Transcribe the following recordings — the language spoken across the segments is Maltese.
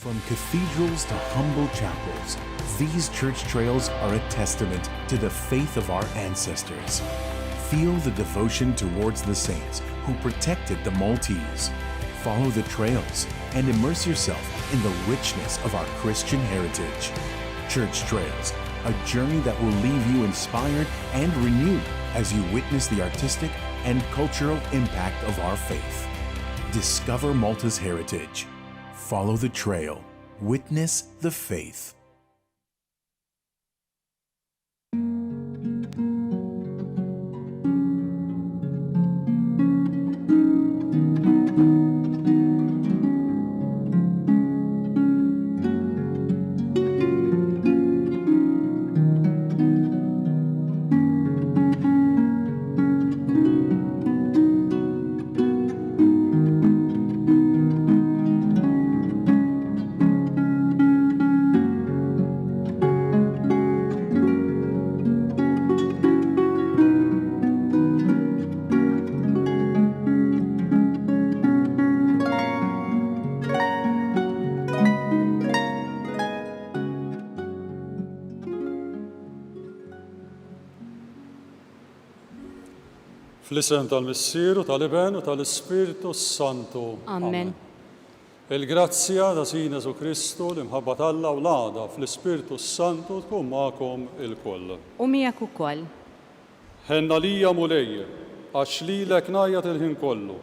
From cathedrals to humble chapels, these church trails are a testament to the faith of our ancestors. Feel the devotion towards the saints who protected the Maltese. Follow the trails and immerse yourself in the richness of our Christian heritage. Church Trails, a journey that will leave you inspired and renewed as you witness the artistic and cultural impact of our faith. Discover Malta's heritage. Follow the trail. Witness the faith. Fl-isem tal-Missieru, tal-Iben u tal-Ispiritu Santu. Amen. Il-grazzja ta' Sina Jesu Kristu l-imħabba tal-Alla u l-għada fl-Ispiritu Santu tkun magħkom il-koll. U miegħek ukoll. Ħenna lija mulej, għax lilek ngħajjat il-ħin kollu,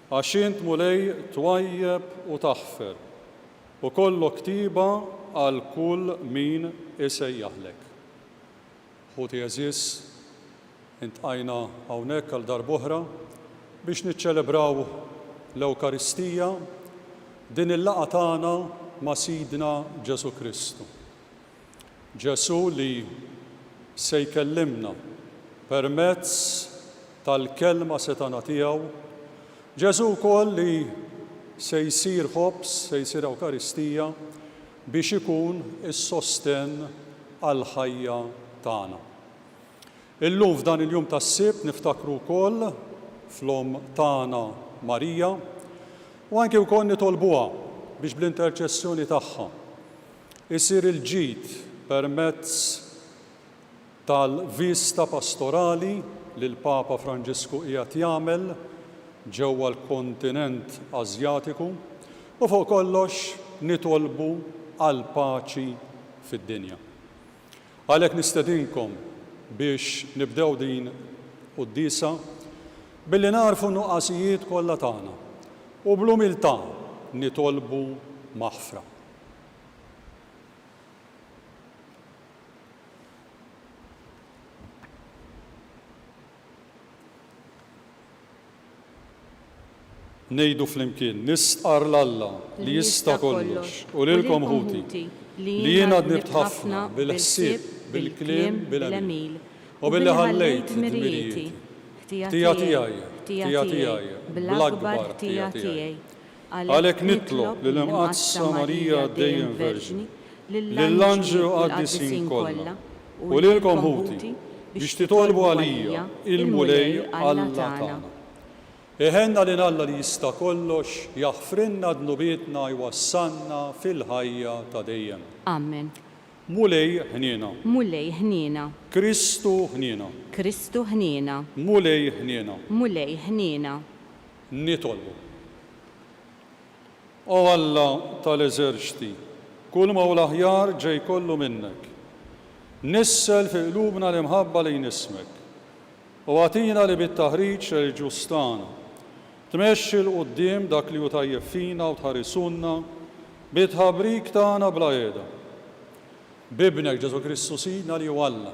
għax int mulej twajjeb u taħfer, u kollok ktiba għal kull min isejjaħlek. Ħuti eżis, intqajna hawnhekk għal darb'oħra biex niċċelebraw l-Ewkaristija din il-laqgħa tagħna ma' Sidna Ġesu Kristu. Ġesu li se jkellimna permezz tal-kelma setana tiegħu, Ġesu wkoll li se jsir ħobs, se jsir Ewkaristija biex ikun is-sosten għall ħajja tagħna. Illum f'dan il-jum tas-Sibt niftakru wkoll fl-Om tagħna Marija u anke wkoll nitolbuha biex bl-interċessjoni tagħha isir il-ġid permezz tal-vista pastorali li l-Papa Franġisku qiegħed jagħmel ġewwa l-kontinent Asjatiku u fuq kollox nitolbu għal paċi fid-dinja. Għalhekk nistedinkom biex nibdew din qudiesa billi narfu nuqqasijiet kollha tagħna u bl-umiltà nitolbu maħfra. Ngħidu flimkien nistqar l-Alla li jista' kollox u lilkom ħuti li jiena dnibt ħafna bil-ħsieb bil-kliem, bil-emil, u billi ħallejt id-dmirijieti, tija tijaj, bl-akbar tija tijaj. Għalhekk nitlob lill-imqazza Marija dejjem Verġni, lill-anġlu qaddisin kollha, u lilkom ħuti biex titolbu għalija il-mulej Alla tagħna. Iħenna lil Alla li jista' kollox jaħfrinna dnubietna jwassalna fil-ħajja ta' dejjem. Amen. Mulej ħniena. Mulej ħniena. Kristu ħniena. Kristu ħniena. Mulej ħniena. Mulej ħniena. Nitolbu. O Alla tal-eżerċti, kull ma u l-aħjar ġej kollu minnek. Nissel fi qlubna l-imħabba lejn ismek. U għatina li bit-taħriġ il-ġustana. Tmexxi l-qudiem dak li u tajjeb fina u tħarisunna bit-ħabrik tagħna bla qiegħda. Bibnek Ġesu Kristu Sidna li Alla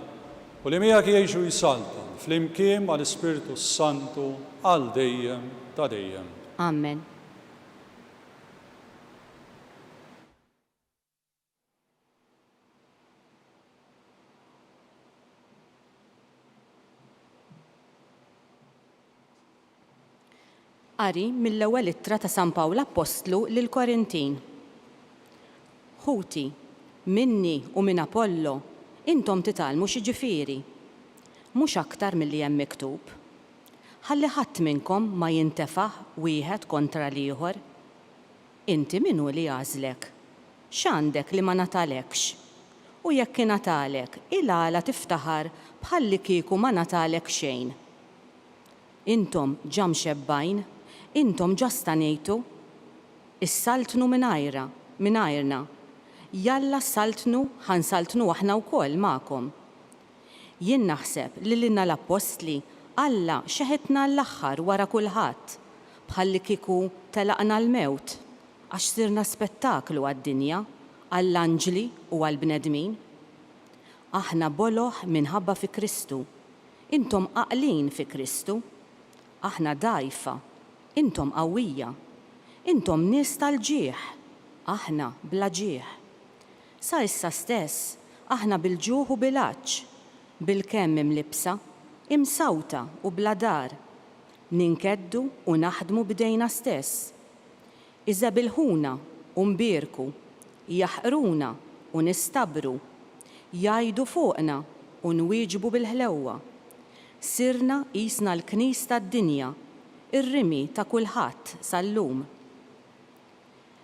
u li miegħek jgħixu jisalta fl-imkien mal-Ispiritu Santu għal dejjem ta' dejjem. Amen. Qari mill-ewwel ittra ta' San Pawl Apostlu lil Korintin. Ħuti, minni u minn Apollo, intom titalmu xi ġifieri, mhux aktar milli hemm miktub. Ħalli ħadd minnkom ma jintefaħ wieħed kontra l-ieħor. Inti minnu li għażlek X'għandek li ma natalekx? U jekk ingħatalek, il-għala tiftaħar bħalli kieku ma natalek xejn. Intom ġam xebbajn, intom ġastanejtu, is-saltnu mingħajrna. Jalla saltnu ħansaltnu aħna wkoll magħkom. Jien naħseb li lilna l-Apostli Alla xeħetna l-aħħar wara kulħadd, bħalli kieku telaqna l-mewt, għax sirna spettaklu għad-dinja, għall-anġli u għall-bnedmin. Aħna boloħ minħabba fi Kristu, intom aqlin fi Kristu, aħna dajfa, intom qawwija, intom nies tal-ġieħ, aħna bla ġieħ. Sa issa stess, aħna bil-ġuħ u bil-għaġġ, bil-kemm imlibsa, imsawta u bla dar, ninkeddu u naħdmu b'dejna stess. Iżda bilħuna u mbirku, jaħqruna u nistabru, jgħidu fuqna u nwieġbu bil-ħlewwa. Sirna qisna l-knis tad-dinja, ir-rimi ta' kulħadd sal-lum.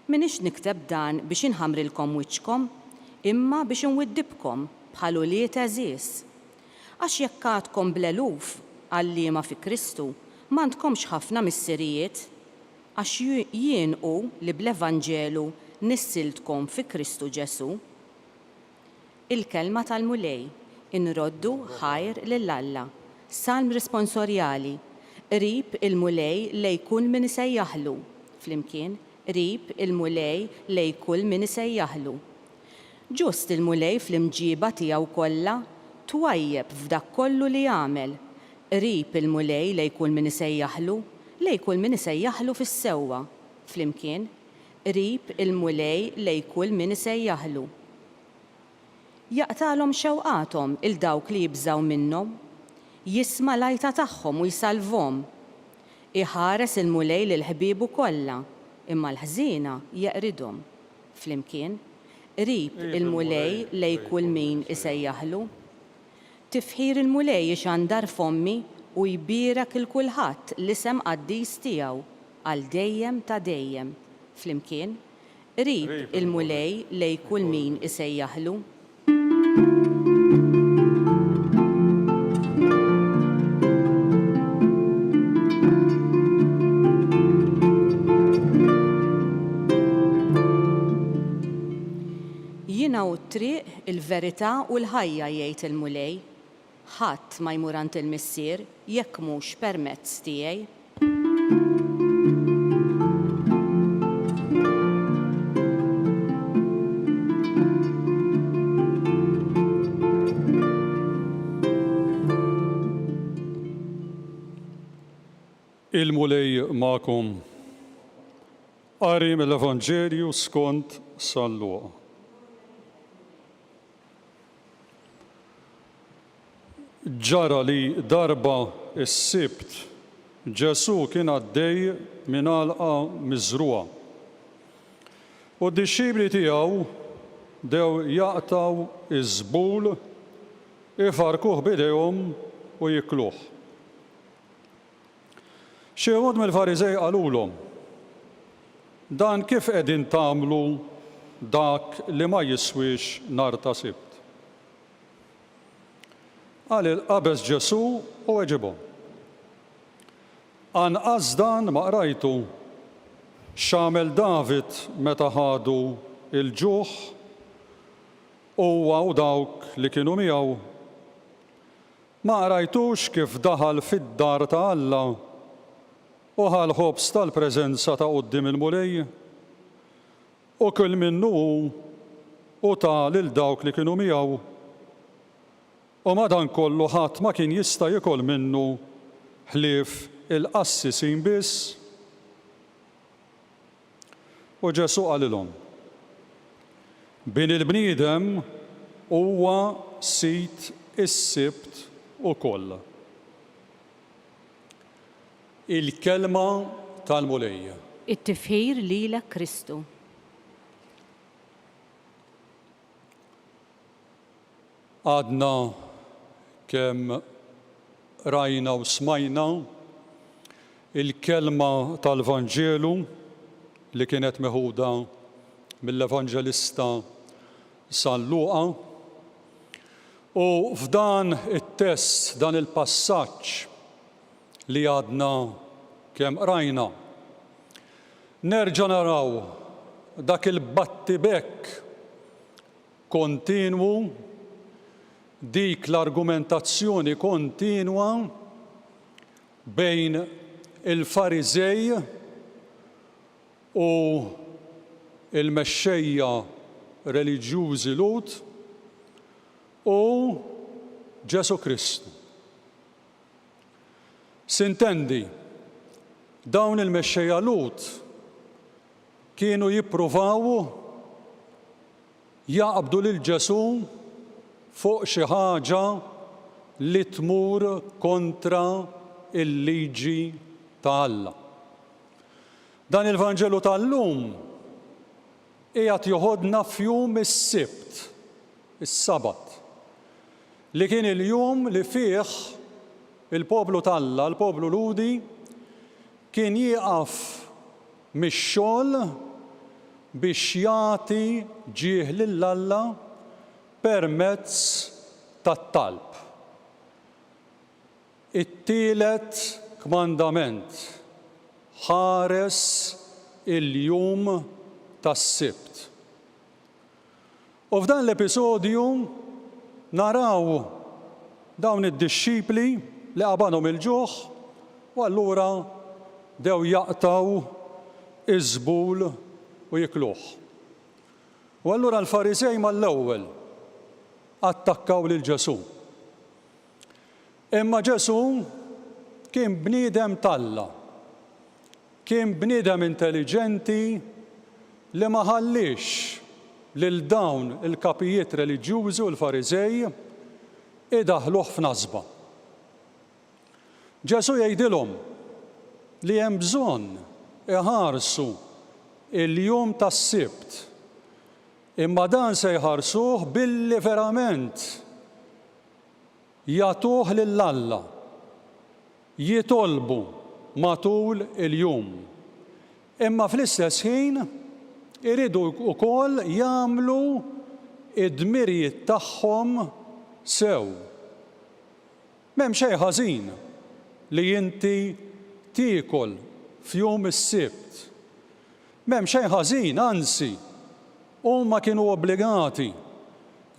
Minix nikteb dan biex inħamrilkom wiċċkom, imma biex inwiddibkom bħal uliet eżies. Għax jekk għadkom bl-eluf għalliema fi Kristu, m'għandkomx ħafna missirijiet, għax jien u li bl-Evanġelu nissiltkom fi Kristu Ġesu. Il-kelma tal-mulej, inroddu ħajr lill-Alla, salm responsorjali, rib il-mulej lej kull min isejjaħlu, flimkien, rib il-mulej lej kull min isejjaħlu. Ġust il-mulej fl-imġiba tiegħu kollha twajjeb f'dak kollu li jagħmel, rib il-mulej lej kull min isejjaħlu, lej kull min isejjaħlu fis-sewwa, flimkien, rib il-mulej lej kull min isejjaħlu. Jaqtalhom xewqathom il dawk li jibżaw minnhom, jisma' lajta tagħhom u jsalvhom. Iħares il-mulej lil ħbiebu kollha, imma l-ħżiena jeqridhom. Flimkien, rib il-mulej lej kull min isejjaħlu. Tifħir il-mulej ixandar fommi u jbierak il-kulħadd l-isem qaddis tiegħu għal dejjem ta' dejjem. Flimkien, rib il-mulej lej kull min isejjaħlu. Jiena u t-triq, il-verità u l-ħajja jgħid il-mulej. Ħadd ma jmur għand il-missier jekk mhux permezz tiegħi. Il-mulej magħkom. Qari mill-Evanġelju skont San Luqa. Ġara li darba s-sibt Ġesu kien għaddej minn għalqa miżruqa. U d-dixxibli tiegħu dew jaqtaw iż-żbul, ifarkuh b'idejhom u jikluh. Xi wħud mill-Fariżej qalulhom, dan kif qegħdin tagħmlu dak li ma jiswix nhar ta' sibt. Qabeż Ġesu u weġibhom. Anqas dan ma qrajtu x'għamel David meta ħadu il-ġuħ huwa u dawk li kienu miegħu. Ma qrajtux kif daħal fid-dar ta' Alla u ħal ħobs tal-preżenza ta' quddiem il-mulej u kull minnu u ta' lil dawk li kienu miegħu. U madankollu ħadd ma kien jista' jikol minnu ħlief il-qassisin biss. U Ġesu qalilhom, bin il-bniedem huwa sit is-sibt ukoll. Il-kelma tal-mulej. It-tifħir lilek Kristu. Għadna kemm rajna u smajna il-kelma tal-Vanġelu li kienet meħuda mill-Evanġelista San Luqa. U f'dan it-test, dan il-passaġġ li għadna kemm qrajna, nerġa' naraw dak il-battibekk kontinwu, dik l-argumentazzjoni kontinwa bejn il-Fariżej u il-mexxejja reliġjużi Lut u Ġesu Kristu. S'intendi, dawn il-mexxejja Lut kienu jippruvaw jaqbdu lil Ġesu fuq xi ħaġa li tmur kontra il-liġi ta' Alla. Dan il-Vanġelu tal-lum qiegħed joħodna f'jum is-Sibt, is-Sabat, li kien il-jum li fih il-poplu tal-Alla, il-poplu Ludi, kien jieqaf mix-xogħol biex jagħti ġieħ lill-Alla permezz tat-talb. It-tielet kmandament ħares il-jum tas-Sibt. U f'dan l-episodju naraw dawn id-dixxipli li qabanhom il-ġuħ u allura dew jaqtaw iż-żbul u jikluh. U allura l-Fariżej mal-ewwel attakkaw lil Ġesu. Imma Ġesu kien bniedem talla, kien bniedem intelligenti li ma ħallix lil dawn il-kapijiet reliġjużi u l-Fariżej idaħluh f'nasba. Ġesu jgħidilhom li hemm bżonn iħarsu il-jum tas-Sibt, imma dan se jħarsuh billi verament jagħtuh lill-Alla, jitolbu matul il-jum. Imma fl-istess ħin iridu wkoll jagħmlu id-dmirijiet tagħhom sew. M'hemm xejn ħażin li inti tiekol f'jum is-Sibt. M'hemm xejn ħażin, anzi, huma kienu obbligati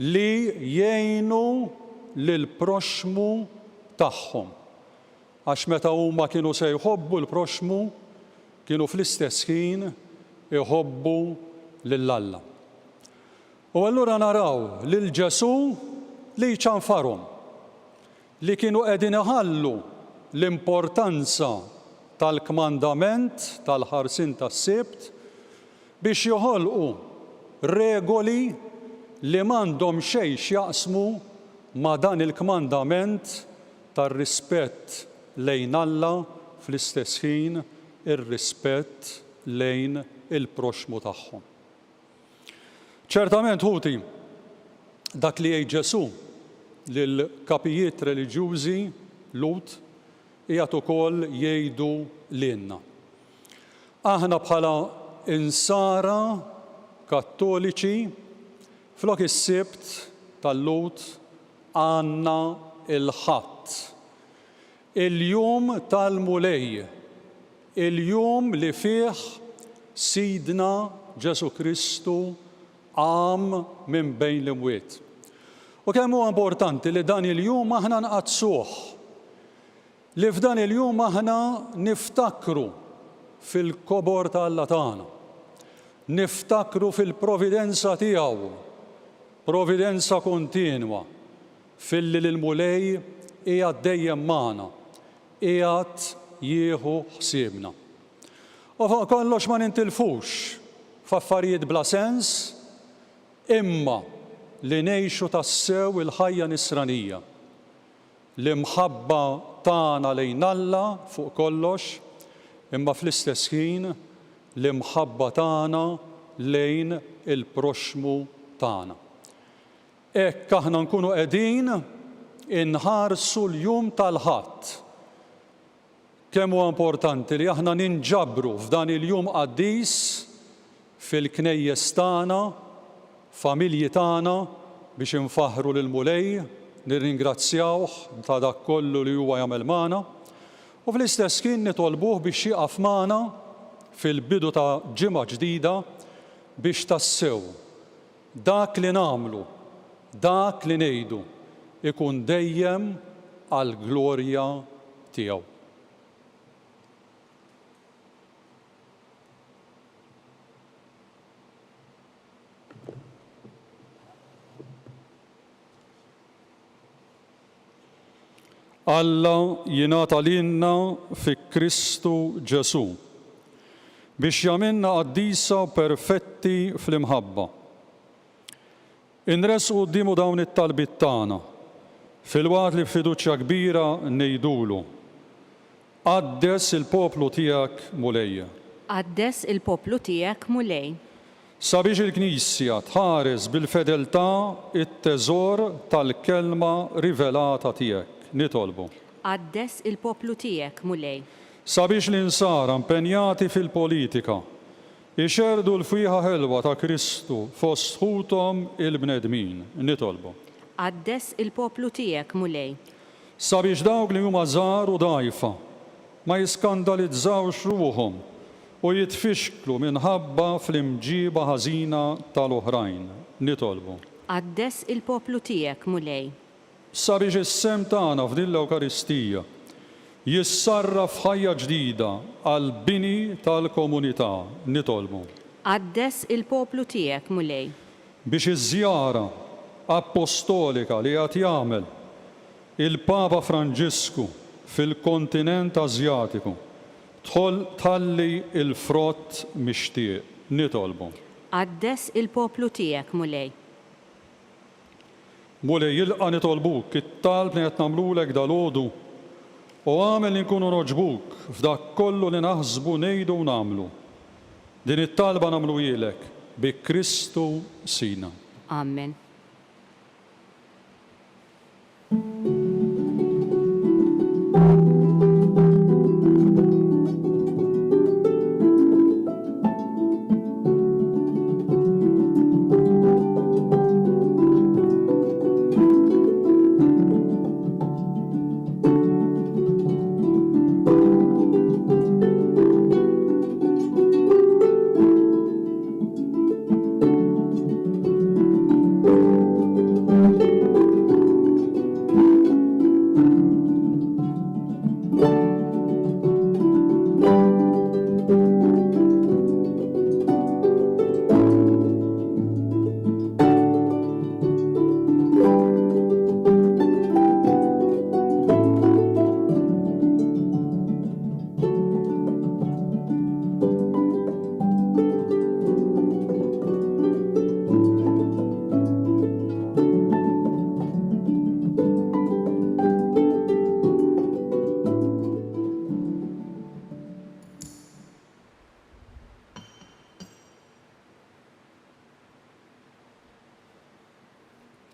li jgħinu lill-proxmu tagħhom. Għax meta huma kienu se jħobbu l-proxmu, kienu fl-istess ħin iħobbu lill-Alla. U allura naraw lil Ġesu li ċanfarhom, li kienu qegħdin iħallu l-importanza tal-kmandament tal-ħarsin tas-Sibt biex joħolqu regoli li m'għandhom xejn x'jaqsmu ma' dan il-kmandament tar-rispett lejn Alla, fl-istess ħin ir-rispett lejn il-proxmu tagħhom. Ċertament ħuti dak li jgħid Ġesu lill-kapijiet reliġjużi Lut qiegħed ukoll jgħidu lilna. Aħna bħala insara Kattoliċi flok is-Sibt tal-Lut għandna il-Ħadd, il-jum tal-mulej, il-jum li fih Sidna Ġesu Kristu qam minn bejn l-imwiet. U kemm huwa importanti li dan il-jum aħna nqaddsuh, li f'dan il-jum aħna niftakru fil-kobor ta' Alla tagħna, niftakru fil-providenza tiegħu, providenza kontinwa, fil-li l-mulej qiegħed dejjem magħna, qiegħed jieħu ħsiebna. U fuq kollox ma nintilfux f'affarijiet bla sens, imma li ngħixu tassew il-ħajja nisranija, l-imħabba tagħna lejn Alla fuq kollox, imma fl-istess ħin l-imħabba tagħna lejn il-proxmu tagħna. Hekk aħna nkunu qegħdin inħarsu l-jum tal-Ħadd. Kemm huwa importanti li aħna ninġabru f'dan il-jum qaddis fil-knejjes tagħna, familji tagħna biex infaħru lil Mulej, nirringrazzjawh ta' dak kollu li huwa jagħmel magħna u fl-istess kien nitolbuh biex jieqaf magħna fil-bidu ta' ġimgħa ġdida biex tassew dak li nagħmlu, dak li ngħidu ikun dejjem għall-glorja tiegħu. Alla jingħata lilna fi Kristu Ġesu biex jagħmilna qaddisa perfetti fl-imħabba. Inresqu qudiemu dawn it-talbiet tagħna fil-waqt li b'fiduċja kbira ngħidulu: Qaddes il-poplu tiegħek Mulej. Qaddes il-poplu tiegħek Mulej. Sabiex il-Knisja tħares bil-fedeltà it-teżor tal-kelma rivelata tiegħek. Nitolbu. Qaddes il-poplu tiegħek Mulej. Sabiex l-insara impenjati fil-politika ixerdu l-fieħa ħelwa ta' Kristu fost ħuthom il-bnedmin. Nitolbu. Qaddes il-poplu tiegħek Mulej. Sabiex dawk li huma żgħar u dgħajfa ma jiskandalizzawx ruhom u jitfixklu minħabba fl-imġiba ħażina tal-oħrajn. Nitolbu. Qaddes il-poplu tiegħek Mulej. Sabiex is-sem tagħna f'din l-Ewkaristija jissarraf ħajja ġdida għal bini tal-komunità. Nitolbu. Qaddes il-poplu tiegħek Mulej. Biex iż-żjara apostolika li qed jagħmel il-Papa Franġisku fil-kontinent Asjatiku tħalli il-frott mixtieq. Nitolbu. Qaddes il-poplu tiegħek Mulej. Mulej jilqa' nitolbuk it-talb li qed nagħmlulek dalgħodu u għamel li nkunu noġbuk f'dak kollu li naħsbu ngħidu u nagħmlu. Din it-talba nagħmlu ilek bi Kristu Sina. Amen.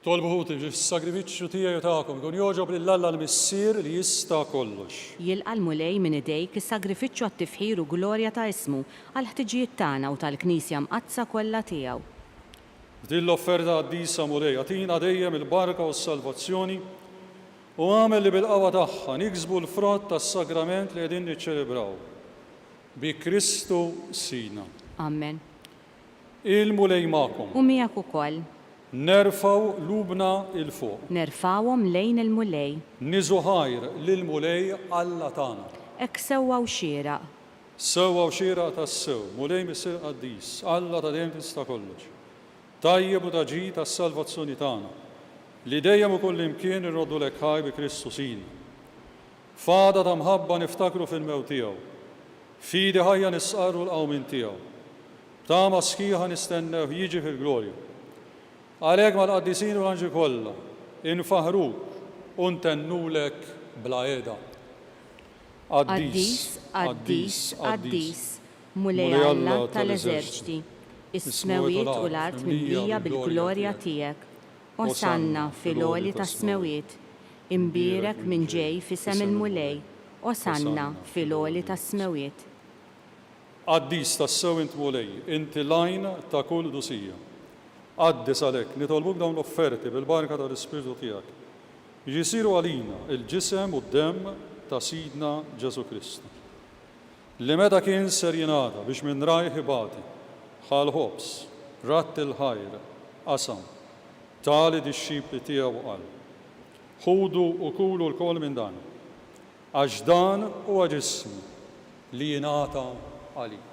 Tolbu ħuti s-sagrifiċċju tiegħi u tagħkom ikun jogħġob lill-Alla l-Missier li jista' kollox. Jilqa' l-Mulej minn idejk is-sagrifiċċju għat-tifħir u glorja ta' ismu għal ħtiġijiet tagħna u tal-Knisja mqazza kollha tiegħu. F'din l-offerta qaddisa Mulej għatina dejjem il-barka u s-salvazzjoni u għamel li bil-qawwa tagħha niksbu l-frott tas-sagrament li qegħdin niċċelebraw. Bi Kristu Sina. Amen. Il-Mulej magħkom. U miegħek ukoll. Nerfaw lubna il-fuq. Nerfawhom lejn il-Mulej. Niżu ħajr lil-Mulej Alla tagħna. Ek sewwa u xieraq. Sewwa u xieraq tas-sew, Mulej Missier Qaddis, Alla ta' dejjem tista' kollox. Tajjeb u taġid tas-salvazzjoni tagħna. Li dejjem ukoll imkien irroddu lek ħaj bi Kristu Sina. Fada ta' mħabba niftakru fil-mew tiegħu. Fidi ħajja nisqarru l-qawmin tiegħu. Tama sħiħa nistennew jiġi fil-glorja. Għalhekk mal-qaddisin u l-anġi kollha infaħruk u ntennulek bla qiegħda. Qaddis, Qaddis, Qaddis, Mulej Alla tal-eżerċiti, is-smewiet u l-art mimlija bil-glorja tiegħek. Osanna fil-għoli tas-smewiet, imbierek minn ġej fisem il-Mulej. Osanna fil-għoli tas-smewiet. Qaddis tas-sew int mulej, inti lajn ta' kull dusija. Qaddis għalhekk nitolbuk dawn l-offerti bil-barka tal-Ispiritu tiegħek. Jisiru għalina il-ġisem u d-dem ta' Sidna Ġesu Kristu. Li meta kien ser jingħata biex minn rajħ ibati, bħal ħobs, ratt il-ħajr, qasam, tali dix-xibli tiegħu qal. Ħudu u kulu l-kol minn dan, għax dan huwa ġismi li jingħata għalik.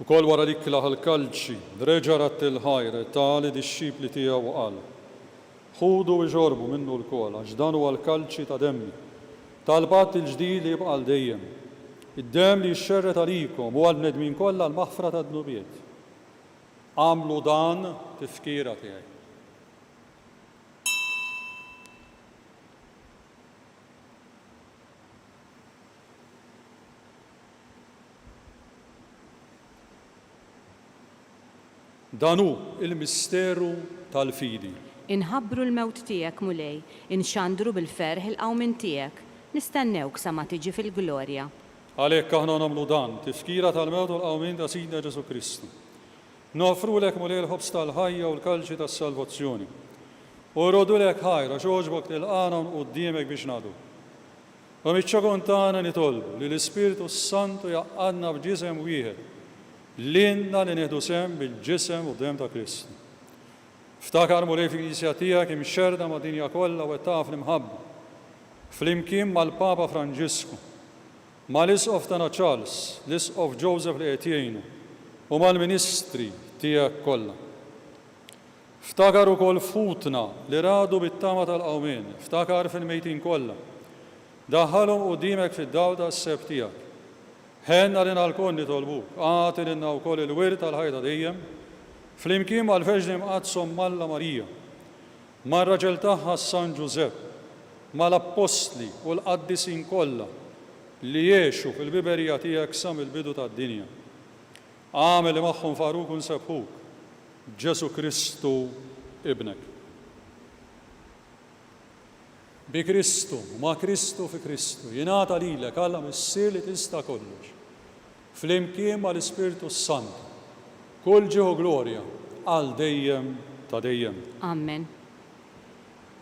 Ukoll wara dik l-kalċi, reġa' ratt il-ħajr, tali dix-xibli tiegħu qal. Ħudu u ġorbu minnu l-kol, għax dan huwa l-kalċi ta' demmi, tal-patt il-ġdid li jibqa' dejjem. Id-dem li jxerret għalikom u għal-nedmin kollha l-maħfra ta' dnubiet. Għamlu dan tifkira tiegħi. Danu il-misteru tal-fidi. Inħabbru l-mewt tiegħek mulej, inxandru bil-ferħ il-qawmin tiegħek, nistennewk sa ma tiġi fil-glorja. Għalhekk aħna nagħmlu dan, tifkira tal-mewt u l-qawmin ta' Sidna Ġesu Kristu. Nofrulek mulej l-ħobs tal-ħajja u l-kalċi tas-salvazzjoni. U rodulek ħajra xogħġbok tilqana quddiemek biex nagħdu. U miċ-ċokon tagħna nitolbu li l-Ispiritu Santu jaqqadna b'ġisem wieħed l-inna li nieħdu sem bil-ġisem u d-dem ta' Kristu. Ftakar mulej fil-Knisja tiegħek imxerda ma' dinja kollha u taf l-imħabba. Flimkien mal-Papa Franġisku, mal-Isqof tagħna Charles, l-Isqof Joseph li qed jgħinu u mal-Ministri tiegħek kollha. Ftakar ukoll futna li radu bit-tama tal-qawmien, ftakar fil-mejtin kollha. Daħħalhom quddiemek fid-dawl tas-seb tiegħek. Ħenna li nalkon nitolbuk, għati li wkoll il-wir tal-ħajta dejjem, flimkien mal-feġli mqadsom Malla Marija, mar-raġel tagħha San Ġusepp, mal-Appostli u l-qaddisin kollha li jgħixu fil-biberija tiegħek sa mill-bidu tad-dinja. Għamel li magħhom faruk u nsebħuk, Ġesu Kristu ibnek. Bi Kristu, ma' Kristu fi Kristu, jingħata lilek Alla missier li tista' kollox. Flimkien mal-Ispiritu Santu, kull ġieħu glorja għal dejjem ta' dejjem. Amen.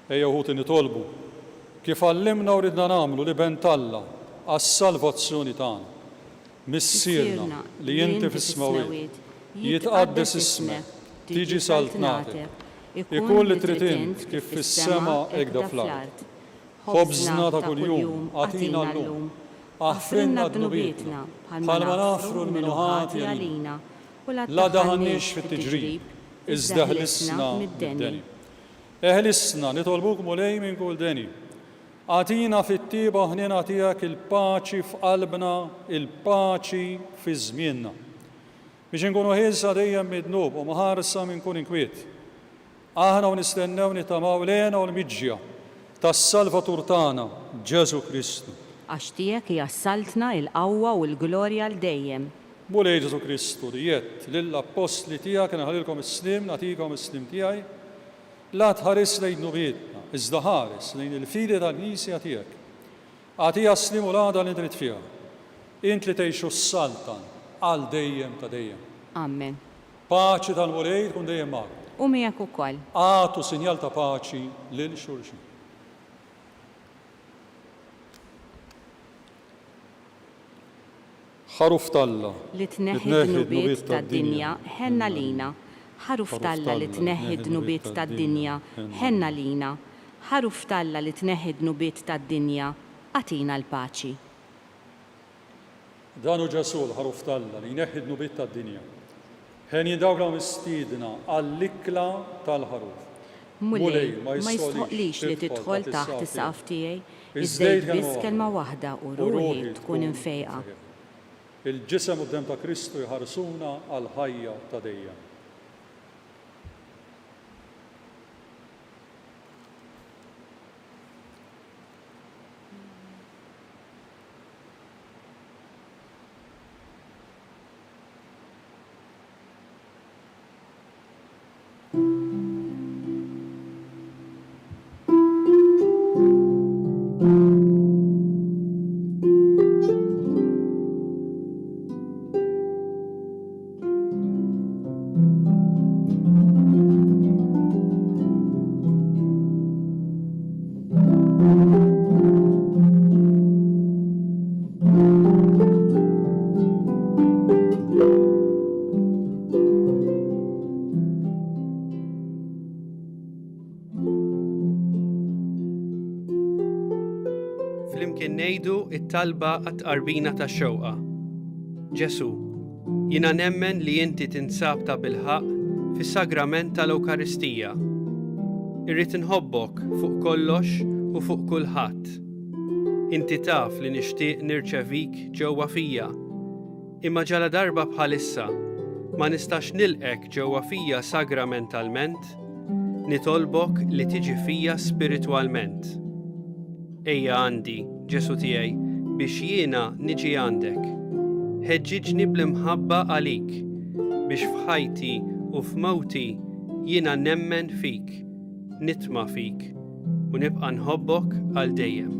Ejja ħuti nitolbu kif għallimna u ridna nagħmlu li bentalla għas-salvazzjoni tagħna. Missierna li inti fis-smawiet, jitqaddes ismek, tiġi saltnatek, ikun li trid int kif fis-sema hekk fl-ard. Ħobżna ta' kuljum għatina llum, aħfrinna d-nubietna bħalma nafru l-minuħati għalina, la daħannix fit-tiġrib, iżda ħlisna mid-deni. Eħlisna nitolbuk mulej minn kull deni. Għatina fit-tiba ħnina tiegħek il-paċi f'qalbna, il-paċi fi żmienna. Biex inkunu ħilsa dejjem mid-dnub u maħarsa minn kun inkwiet. Aħna u nistennew nitamaw lejna u l-miġġja tas-Salvatur tagħna Ġesu Kristu. Għax tiegħek jassaltna il-qawwa u l-glorja l dejjem. Mulej Ġesu Kristu li jett lill-Apostli tiegħek naħalilkom is-slim, nagħtikom is-slim tiegħi, la tħares lejn nubietna, iżda ħares lejn il-fidi tal-Knisja tiegħek. Għatija slim u l-għada li trid fiha. Int li tgħixu s-saltan għal dejjem ta' dejjem. Amen. Paċi tal-mulej tkun dejjem magħek. U miegħek ukoll. Għatu sinjal ta' paċi lil xulxin. ħaruf talla li tneħħid nubiet tad-dinja ħenna lina. Ħaruf talla li tneħħid nubiet tad-dinja ħenna lina. Ħaruf talla li tneħħid nubiet tad-dinja għatina l-paċi. Dan hu Ġesu l-ħaruf talla li jneħħid nubiet tad-dinja. Ħen jidawla mistiedna għall-ikla tal-ħaruf. Mulej, ma jistħoqlix li tidħol taħt is-saqaf tiegħi, iżdejt biss kelma waħda u ruħi tkun infejqa. Il-ġisem u d-dem ta' Kristu jħarsuna għal ħajja ta' dejjem. it-talba għat-qarbina tax-xewqa. Ġesu, jiena nemmen li inti tinsab ta' bilħaq fis-sagrament tal-Ewkaristija. Irrid inħobbok fuq kollox u fuq kulħadd. Inti taf li nixtieq nirċevik ġewwa fija, imma ġala darba bħalissa ma nistax nilqek ġewwa fija sagramentalment, nitolbok li tiġi fija spiritwalment. Ejja għandi, Ġesu tiegħi, biex jiena niġi għandek. Ħeġġiġni bl-imħabba għalik, biex f'ħajti u f'mawti jiena nemmen fik, nitma' fik u nibqa' nħobbok għal dejjem.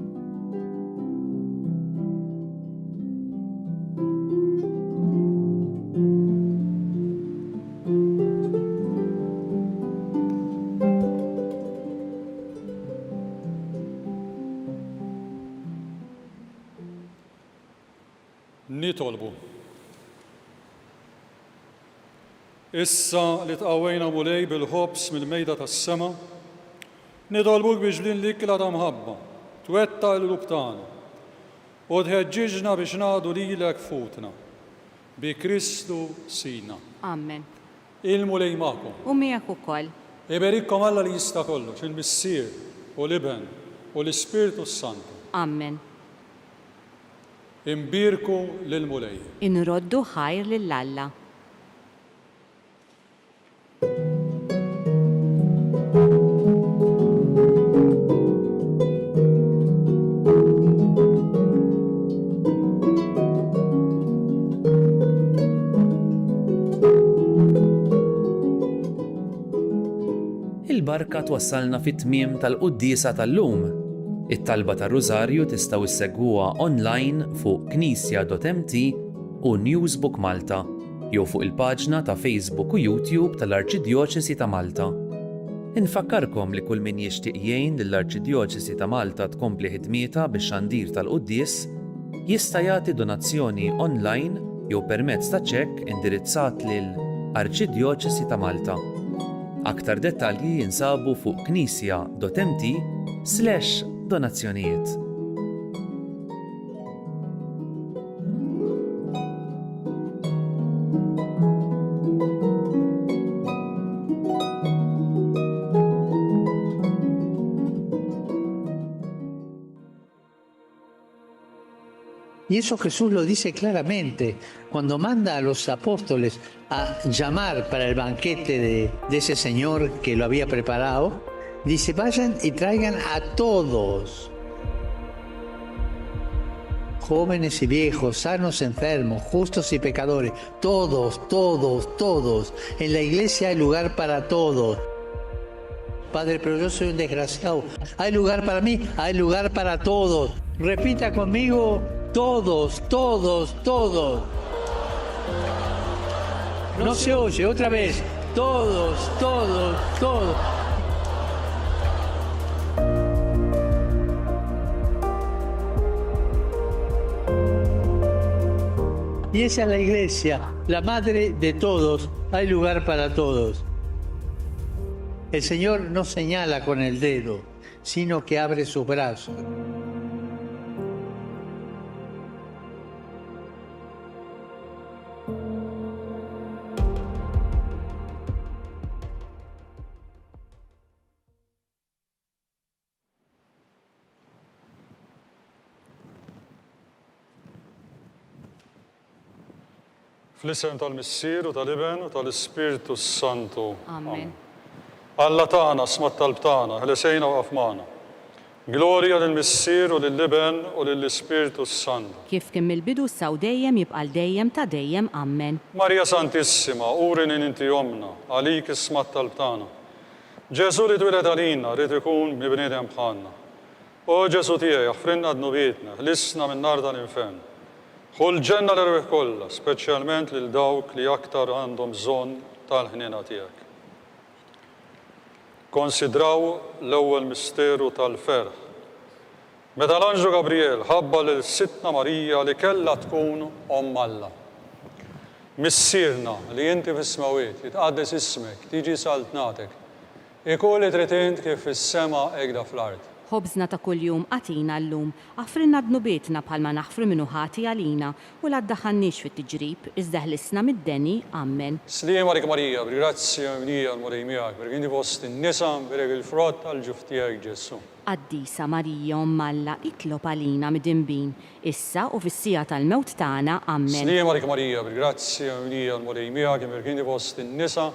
Nitolbu. Issa li tqawwejna mulej bil-ħobs mill-mejda tas-sema, nitolbuk biex din l-ikla ta' mħabba twetta l-qlub tagħna u tħeġġiġna biex ngħadu lilek futna bi Kristu Sina. Amen. Il-mulej magħkom. U miegħek ukoll. Iberikkom Alla li jista' kollox, il-Missier u l-Iben u l-Ispiritu Santu. Amen. Imbirku lil-mulej. Inroddu ħajr lill-Alla. Il-barka twassalna fit-tmiem tal-qudiesa tal-lum. It-talba tar-Rużarju tistgħu issegwuha online fuq knisja.mt u Newsbook Malta jew fuq il-paġna ta' Facebook u YouTube tal-Arċidjoċesi ta' Malta. Infakkarkom li kull min jixtieq jgħin lill-Arċidjoċesi ta' Malta tkompli ħidmietha bix-xandir tal-Qudies jista' jagħti donazzjoni online jew permezz ta' ċekk indirizzat lil Arċidjoċesi ta' Malta. Aktar dettalji jinsabu fuq knisja.mt/donazzjonijiet. Y eso Jesús lo dice claramente cuando manda a los apóstoles a llamar para el banquete de ese Señor que lo había preparado. Dice, vayan y traigan a todos, jóvenes y viejos, sanos, enfermos, justos y pecadores, todos, todos, todos. En la iglesia hay lugar para todos. Padre, pero yo soy un desgraciado. ¿Hay lugar para mí? Hay lugar para todos. Repita conmigo, todos, todos, todos. No se oye, otra vez. Todos, todos, todos. Y esa es la iglesia, la madre de todos. Hay lugar para todos. El Señor no señala con el dedo, sino que abre sus brazos. Fl-isem tal-Missier u tal-Iben u tal-Ispiritu Santu. Amen. Alla tagħna sma' talb tagħna, ħlesejna waqaf magħna. Glorja lill-Missier u lill-Iben u lill-Ispiritu Santu. Kif kemm il-bidu saw dejjem jibqa' dejjem ta' dejjem. Amen. Marja Santissima, urini inti jomna, għalik isma' talb tagħna. Ġesu li twiled għalina rid ikun mibniedem bħalna. O Ġesu tiegħi, aħfrinna d-nubietna, ħlisna minn nar tal-infern. Ħul ġenna l-erbħ kollha, speċjalment lil dawk li aktar għandhom bżonn tal-ħniena tiegħek. Konsidraw l-ewwel misteru tal-ferħ. Meta l-Anġu Gabriel ħabba lil Sittna Marija li kellha tkun Omm Alla. Missierna li inti fis-smawiet, jitqaddes ismek, tiġi saltnatek. Ikun li trid int kif fis-sema hekk fl-ard. Ħobżna ta' kuljum għatina llum, għafrinna dnubietna bħalma naħfru minnu ħati għalina u la ddaħħannix fit-tiġrib, iżda ħlisna mid-deni, Amen. Sliem għalik Marija, bil-grazzja mlija l-Murej miegħek, perché inti fost in-nisa berek il-frott tal-ġuf tiegħek Ġesu. Qaddisa Marija Alla, itlob għalina mid-dinbin, issa u fis-sija tal-mewt tagħna, Amen. Sliem għalik Marija, bil-grazzja mlija l-Murej miegħek, perché inti fost in-nisa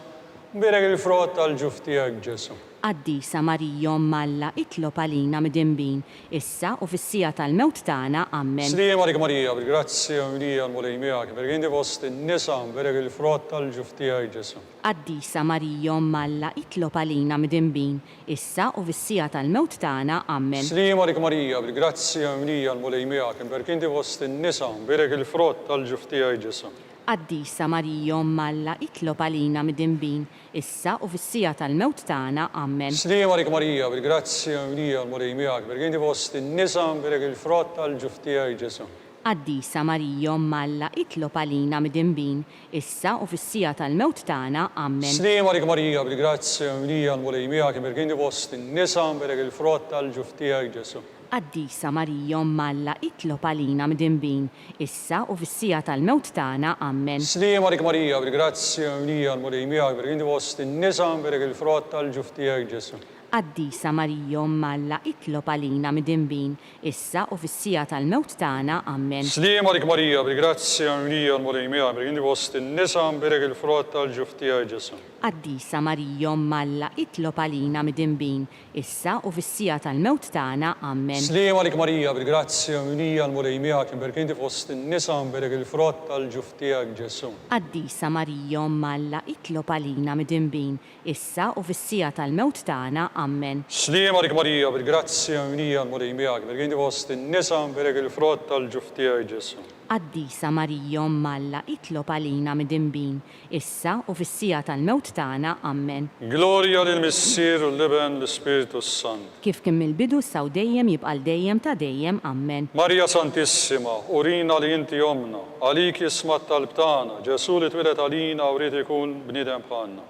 berek il-frott tal-ġuf tiegħek Ġesu. Qaddisa Marija Alla, itlob għalina mid-dinbin, issa u fis-sija tal-mewt tagħna, Amen. Sliem għalik Marija, bil-grazzja mlija l-Murej miegħek, perché inti fost in-nisa berek il-frott tal-ġuf tiegħek Ġesu. Qaddisa Marija Alla, itlob għalina mid-dinbin, issa u fis-sija tal-mewt tagħna, Amen. Sliem għalik Marija, bil-grazzja mlija l-Murej miegħek, perché inti fost in-nisa berek il-frott tal-ġuf tiegħek Ġesu. Qaddisa Marija Alla, itlob għalina mid-dinbin, issa u fis-sija tal-mewt tagħna, Amen. Sliem għalik Marija, bil-grazzja mlija l-Murej miegħek, perché inti fost in-nisa berek il-frott tal-ġuf tiegħek Ġesu. Qaddisa Marija Alla, itlob għalina mid-dinbin, issa u fis-sija tal-mewt tagħna, Amen. Sliem għalik Marija, bil-grazzja mlija l-Murej miegħek, perché inti fost in-nisa berek il-frott tal-ġuf tiegħek Ġesu. Qaddisa Marija Alla, itlob għalina mid-dinbin, issa u fis-sija tal-mewt tagħna, Amen. Sliem għalik Marija, bil-grazzja mlija l-Murej miegħek, perché inti fost in-nisa berek il-frott tal-ġuf tiegħek Ġesu. Qaddisa Marija Alla, itlob għalina mid-dinbin, issa u fis-sija tal-mewt tagħna, Amen. Sliem għalik Marija, bil-grazzja mlija l-Murej miegħek, perché inti fost in-nisa berek il-frott tal-ġuf tiegħek Ġesu. Qaddisa Marija Alla, itlob għalina mid-dinbin, issa u fis-sija tal-mewt tagħna, Amen. Sliem għalik Marija, bil-grazzja mlija l-Murej miegħek, perché inti fost in-nisa berek il-frott tal-ġuf tiegħek Ġesu. Qaddisa Marija Alla, itlob għalina mid-dinbin, issa u fis-sija tal-mewt tagħna, Amen. Sliem għalik Marija, bil-grazzja mlija l-Murej miegħek, perché inti fost in-nisa berek il-frott tal-ġuf tiegħek Ġesu. Qaddisa Marija Alla, itlob għalina mid-dinbin, issa u fis-sija tal-mewt tagħna, Amen. Gloria lill-Missier u l-Iben l-Ispiritu Sant. Kif kien mill-bidu saw dejjem jibqal dejjem ta' dejjem, Amen. Marja Santissima, urina li inti omna, għalik jismat tal-btana, Ġesu li twilet għalina u rrit ikun bnidem bħalna.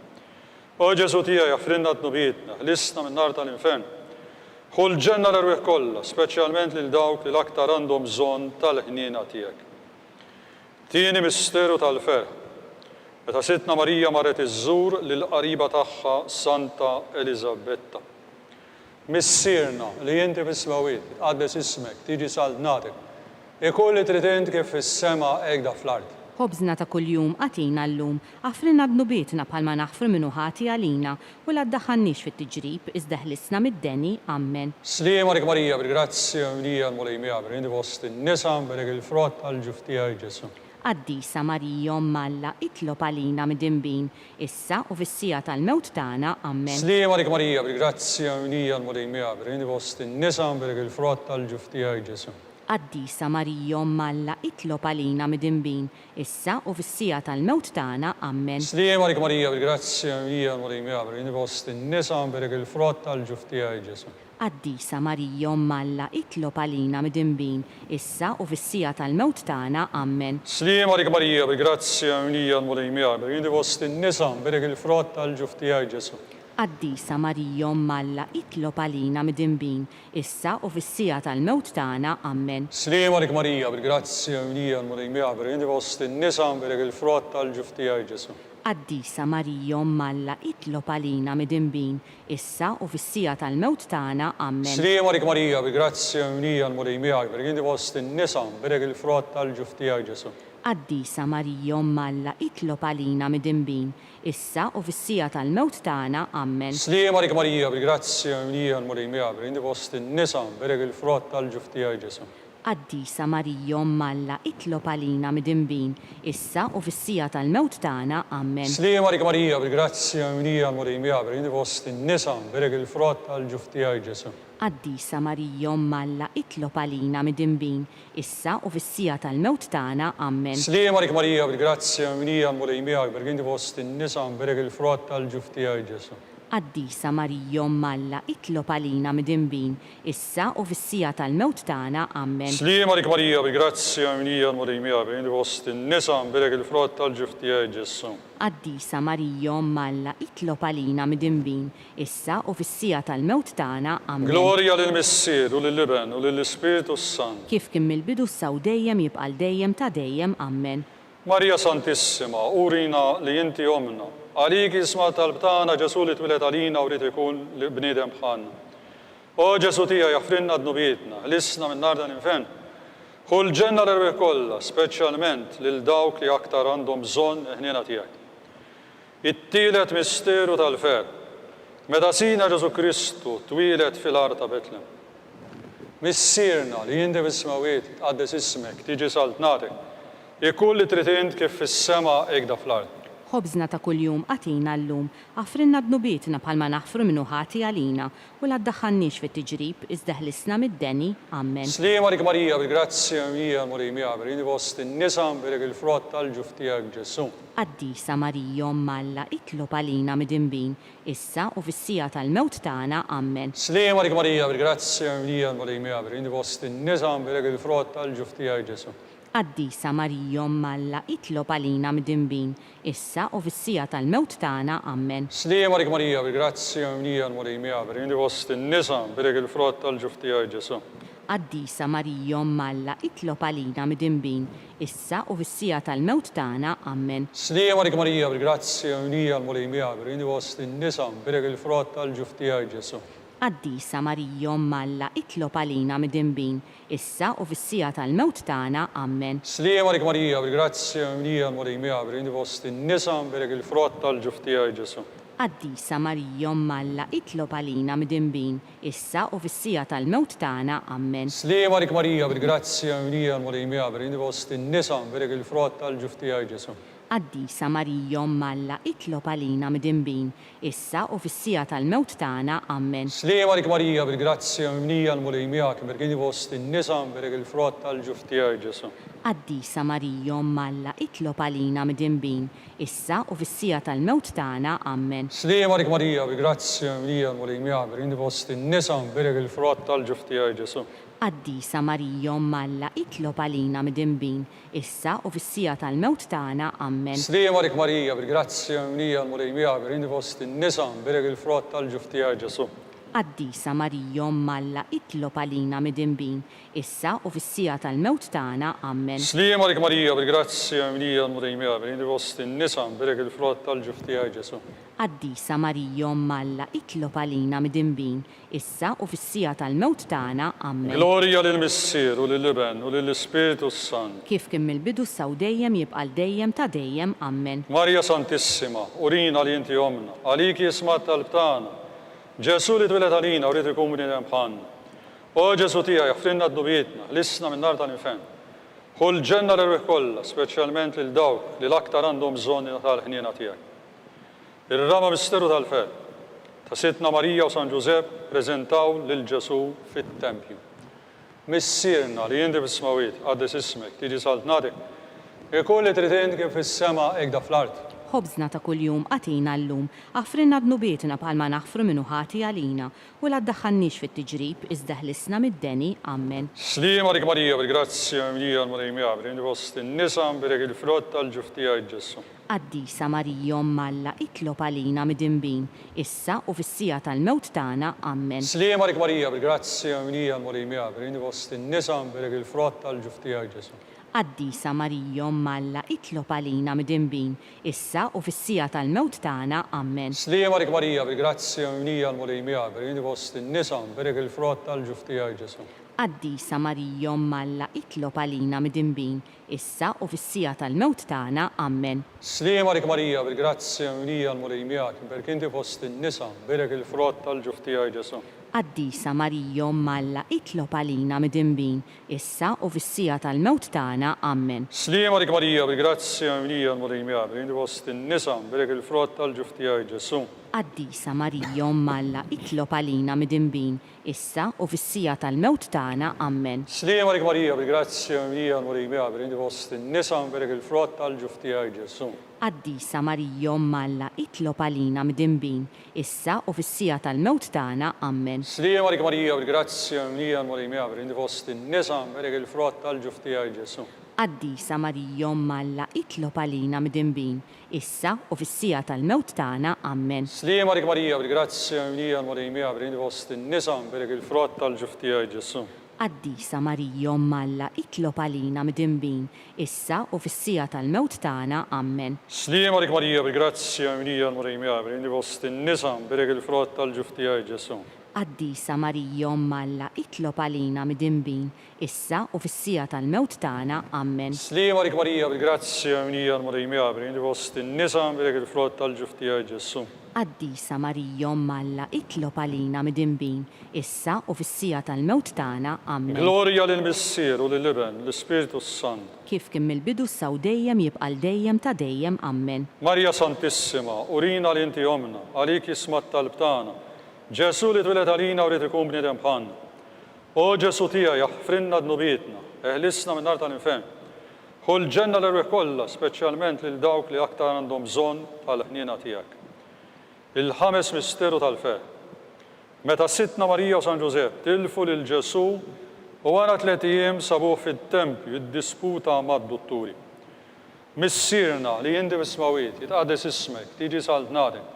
O Ġesu tija jaffrinna t-nubietna, ħlisna minn nar tal-infern. Ħul ġenna l-erwieħ kollha, speċjalment lil dawk li l-aktar għandhom bżonn tal-ħniena tiegħek. Tieni misteru tal-ferħ. Meta sitna Marija marret iżżur lill-qariba tagħha Santa Elisabetta. Missierna li inti fis-smawiet tqaddes ismek, tiġi saldnatek. Ikun li trid int kif fis-sema hekk da fl-ard. Ħobżna ta' kuljum għatina llum, għafrinna dnubietna bħalma naħfru minnu ħati għalina u la ddaħħannix fit-tiġrib, iżda ħlisna mid-deni, Amen. Sliem għalik Marija, bil-grazzja mlija l-Murej miegħek, perché inti fost in-nisa berek il-frott tal-ġuf tiegħek Ġesu. Qaddisa Marija Alla, itlob għalina mid-dinbin, issa u fis-sija tal-mewt tagħna, Amen. Sliem għalik Marija, bil-grazzja mlija l-Murej miegħek, perché inti fost in-nisa berek il-frott tal-ġuf tiegħek Ġesu. Qaddisa Marija Alla, itlob għalina mid-dinbin, issa u fis-sija tal-mewt tagħna, Amen. Sliem għalik Marija, bil-grazzja mlija l-Murej miegħek, perché inti fost in-nisa berek il-frott tal-ġuf tiegħek Ġesu. Qaddisa Marija Alla, itlob għalina mid-dinbin, issa u fis-sija tal-mewt tagħna, Amen. Sliem għalik Marija, bil-grazzja mlija l-Murej miegħek, perché inti fost in-nisa berek il-frott tal-ġuf tiegħek Ġesu. Qaddisa Marija Alla, itlob għalina mid-dinbin, issa u fis-sija tal-mewt tagħna, Amen. Sliem għalik Marija, bil-grazzja mlija l-Murej miegħek, perché inti fost in-nisa berek il-frott tal-ġuf tiegħek Ġesu. Qaddisa Marija Alla, itlob għalina mid-dinbin, issa u fis-sija tal-mewt tagħna, Amen. Sliem għalik Marija, bil-grazzja mlija l-Murej miegħek, perché inti fost in-nisa berek il-frott tal-ġuf tiegħek Ġesu. Qaddisa Marija Alla, itlob għalina mid-dinbin, issa u fis-sija tal-mewt tagħna, Amen. Sliem għalik Marija, bil-grazzja mlija l-Murej miegħek, perché inti fost in-nisa berek il-frott tal-ġuf tiegħek Ġesu. Qaddisa Marija Alla, itlob għalina mid-dinbin, issa u fis-sija tal-mewt tagħna, Amen. Sliem għalik Marija, bil-grazzja mlija l-Murej miegħek, perché inti fost in-nisa berek il-frott tal-ġuf tiegħek Ġesu. Qaddisa Marija Alla, itlob għalina mid-dinbin, issa u fis-sija tal-mewt tagħna, Amen. Sliem għalik Marija, bil-grazzja mlija l-Murej miegħek, perché inti fost in-nisa berek il-frott tal-ġuf tiegħek Ġesu. Qaddisa Marija Malla, itlob għalina midinbin, issa u fis-sija tal-mewt tagħna. Amen. Slim għalik Marija, bil-grazzja minija l-Murimija, bejn fost in-nisa nberek il-frott tal-ġuf tiegħek Ġesu. Qaddisa Marija Malla, itlob għalina midinbin, issa u fis-sija tal-mewt tagħna. Amen. Glorja lill-Missier u lill-Iben u lill-Ispiritu Sant. Kif kien mill-bidu saw dejjem jibqal dejjem ta' dejjem. Amen. Marija Santissima, urina li inti omna, għalik isma tal-btana Ġesu li twilet għalina u rrit ikun li bnidem bħanna. O Ġesu tija jaffrinna d-nubietna, l-isna minn nardan infen. Kull ġenna l-erbe kolla, specialment lil dawk li aktar għandhom bżon ħnina tijak. It-tielet misteru tal-fer, meta sina Ġesu Kristu twilet fil-ar ta' Betlem. Missirna li jindi bismawiet għaddes ismek, tiġi saltnatek, ikun li tritint kif fis-sema ekda fl-ard. Ħobżna ta' kuljum għatina l-lum, għafrinna d-nubietna bħalma naħfru minnu ħati għalina, u l-għaddaħannix fit-tiġrib, izdaħlisna mid-deni. Amen. Slim għalik Marija, bil-grazzja mija l-Murimija, b'rini fost in-nisam birek il-frott tal-ġuf tiegħek Ġesu. Qaddisa Marija Malla, itlob għalina midinbin, issa u fis-sija tal-mewt tagħna. Amen. Slim għalik Marija, bil-grazzja mija l-Murimija, b'rini fost in-nisam birek il-frott tal-ġuf tiegħek Ġesu. Qaddisa Marija Malla, itlob għalina midinbin, issa u fis-sija tal-mewt tagħna. Amen. Slim għalik Marija, bil-grazzja mija l-Murimija, b'rini fost in-nisam birek il-frott tal-ġuf tiegħek Ġesu. Qaddisa Marija Malla, itlob għalina midinbin, issa u fis-sija tal-mewt tagħna. Amen. Slim għalik Marija, bil-grazzja mija l-Murimija, b'rini fost in-nisam birek il-frott tal-ġuf tiegħek Ġesu. Qaddisa Marija Malla, itlob għalina midinbin, issa u fis-sija tal-mewt tagħna. Amen. Slim għalik Marija, bil-grazzja mija l-Murimija, b'rini fost in-nisam birek il-frott tal-ġuf tiegħek Ġesu. Qaddisa Marija Malla, itlob għalina midinbin, issa u fis-sija tal-mewt tagħna. Amen. Slim għalik Marija, bil-grazzja mija l-Murimija, b'rini fost in-nisam birek il-frott tal-ġuf tiegħek Ġesu. Qaddisa Marija Malla, itlob għalina midinbin, issa u fis-sija tal-mewt tagħna. Amen. Slim għalik Marija, bil-grazzja mija l-Murimija, b'rini fost in-nisam birek il-frott tal-ġuf tiegħek Ġesu. Qaddisa Marija Malla, itlob għalina midinbin, issa u fis-sija tal-mewt tagħna. Amen. Slim għalik Marija, bil-grazzja mija l-Murimija, b'rini fost in-nisam birek il-frott tal-ġuf tiegħek Ġesu. Qaddisa Marija Malla, itlob għalina midinbin, issa u fis-sija tal-mewt tagħna. Amen. Slim għalik Marija, bil-grazzja mija l-Murimija, b'rini fost in-nisam birek il-frott tal-ġuf tiegħek Ġesu. Qaddisa Marija Malla, itlob għalina midinbin, issa u fis-sija tal-mewt tagħna. Amen. Slim għalik Marija, bil-grazzja mija l-Murimija, b'rini fost in-nisam birek il-frott tal-ġuf tiegħek Ġesu. Qaddisa Marija Malla, itlob għalina midinbin, issa u fis-sija tal-mewt tagħna. Amen. Glorja lill-Missier u lill-Iben u lill-Ispiritu Sant. Kif kien mill-bidu saw dejjem jibqal dejjem ta' dejjem. Amen. Marija Santissima, urina li inti omna, għalik jisma tal-btana, Ġesu li twilet għalina u rrit ikun bnidem bħanna. O Ġesu tija jaffrinna d-nubietna, l-isna minn nar tal-infen. Kull ġenna l-erbeħ kolla, specialment lil dawk li l-aktar għandhom bżonni tal-ħnina tijak. Ir-rama misteru tal-fer, ta' sitna Marija u San Ġusepp prezentaw lil Ġesu fit-tempju. Missirna li jindi bismawiet, għaddes ismek, tiġi saltnatek, ikun li tritint kif fis-sema ekda fl-art. Ħobżna ta' kuljum għatina l-lum, għafrinna d-nubietna bħalma naħfru minnu ħati għalina, u l-għaddaħannix fit-tiġrib, izdaħlisna mid-deni. Amen. Slim għalik Marija, bil-grazzja mija l-Murimija, b'rini fost in-nisam birek il-frott tal-ġuf tiegħek Ġesu. Qaddisa Marija Malla, itlob għalina midinbin, issa u fis-sija tal-mewt tagħna. Amen. Slim għalik Marija, bil-grazzja mija l-Murimija, b'rini fost in-nisam birek il-frott tal-ġuf tiegħek Ġesu. Qaddisa Marija Malla, itlob għalina midinbin, issa u fis-sija tal-mewt tagħna. Amen. Slim għalik Marija, bil-grazzja mija l-Murimija, b'rini fost in-nisam birek il-frott tal-ġuf tiegħek Ġesu. Qaddisa Marija Malla, itlob għalina midinbin, issa u fis-sija tal-mewt tagħna. Amen. Slim għalik Marija, bil-grazzja mija l-Murimija, perché inti fost in-nisam birek il-frott tal-ġuf tiegħek Ġesu. Qaddisa Marija Malla, itlob għalina midinbin, issa u fis-sija tal-mewt tagħna. Amen. Slim għalik Marija, bil-grazzja mija l-Murimija, b'rini fost in-nisam birek il-frott tal-ġuf tiegħek Ġesu. Qaddisa Marija Umm Alla, itlob għalina midinbin, issa u fis-sija tal-mewt tagħna. Amen. Sliem għalik Marija, bil-grazzja Marija l-Marijmija, bil-indi fost in-nisa berek il-frott tal-ġuf tiegħek Ġesu. Qaddisa Marija Umm Alla, itlob għalina midinbin, issa u fis-sija tal-mewt tagħna. Amen. Sliem għalik Marija, bil-grazzja Marija l-Marijmija, bil-indi fost in-nisa berek il-frott tal-ġuf tiegħek Ġesu. Qaddisa Marija Umm Alla, itlob għalina midinbin, issa u fis-sija tal-mewt tagħna. Amen. Sliem għalik Marija, bil-grazzja Marija l-Marijmija, bil-indi fost in-nisa berek il-frott tal-ġuf tiegħek Ġesu. Qaddisa Marija Umm Alla, itlob għalina midinbin, issa u fis-sija tal-mewt tagħna. Amen. Sliem għalik Marija, bil-grazzja Marija l-Marijmija, bil-indi fost in-nisa berek il-frott tal-ġuf tiegħek Ġesu. Qaddisa Marija Umm Alla, itlob għalina midinbin, issa u fis-sija tal-mewt tagħna. Amen. Sliem għalik Marija, bil-grazzja Marija l-Marijmija, bil-indi fost in-nisa berek il-frott tal-ġuf tiegħek Ġesu. Qaddisa Marija Umm Alla, itlob għalina midinbin, issa u fis-sija tal-mewt tagħna. Amen. Gloria lill-Missier u lill-Iben, l-Ispiritu Sant. Kif kien mill-bidu saw dejjem jibqa' dejjem ta' dejjem. Amen. Marja Santissima, urina li inti omna, għalik jismat tal-btana. Ġesu li twilet għalina u li tikum bnidem bħanna. O Ġesu tija, jaħfrinna d-nubietna, eħlisna minn nar tal-infem. Ħul ġenna l-erweħ kollha, speċjalment lil dawk li aktar għandhom bżonn tal-ħniena tiegħek. Il-ħames misteru tal-fe. Meta sitna Marija u San Ġusepp tilfu lil Ġesu u għana 3 ijiem sabuh fit-tempju jiddisputa mad-dutturi. Missierna li jindi bismawit, jitqaddes ismek, tiġi sal-tnadem.